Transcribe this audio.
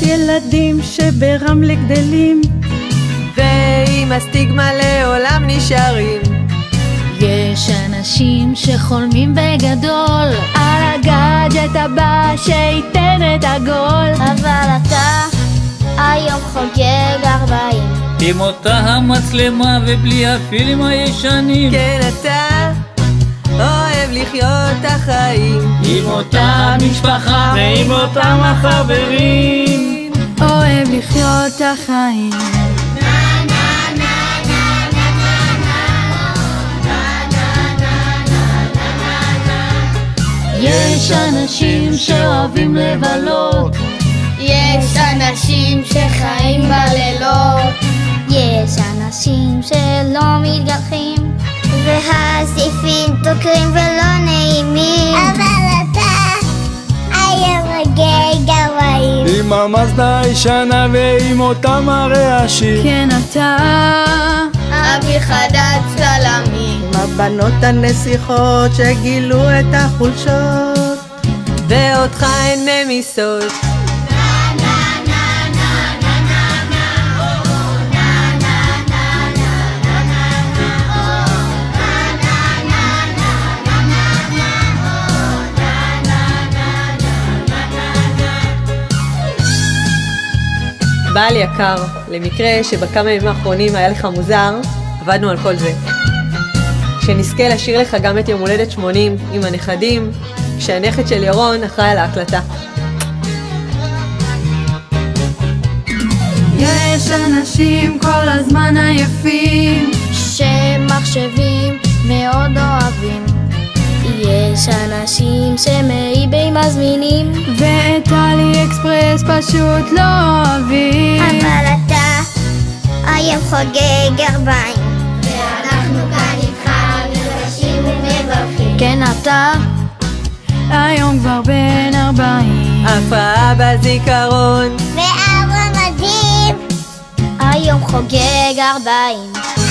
ילדים שברמלה גדלים ועם הסטיגמה לעולם נשארים. יש אנשים שחולמים בגדול על הגאדג'ט הבא שייתן את הגול, אבל אתה היום חוגג 40 עם אותה המצלמה ובלי הפילם הישנים. כן, אתה אוהב לחיות את החיים עם אותה משפחה ועם אותם החברים. אוהב לחיות את החיים. יש אנשים שאוהבים לבלות, יש אנשים שחיים בלילות, יש אנשים שלא מתגלחים והזיפים תוקרים ולא נעימים, אבל אתה היום חוגג 40 עם המזדה הישנה ועם אותם הרעשים. כן, אתה אבי חדד צלמים עם הבנות הנסיכות שגילו את החולשות ואותך הן ממיסות. בעל יקר, למקרה שבכמה ימים האחרונים היה לך מוזר, עבדנו על כל זה. שנזכה לשיר לך גם את יום הולדת 80 עם הנכדים, כשהנכד של ירון אחראי על ההקלטה. יש אנשים כל הזמן עייפים שמחשבים מאוד אוהבים, יש אנשים שמאיבי מזמינים ואת אלי אקספרס פשוט לא אוהבים, אבל אתה היום חוגג 40 ואנחנו כאן איתך נפגשים ומברכים. כן, אתה היום כבר בן 40, הפרעה בזיכרון ואבא מדהים היום חוגג 40.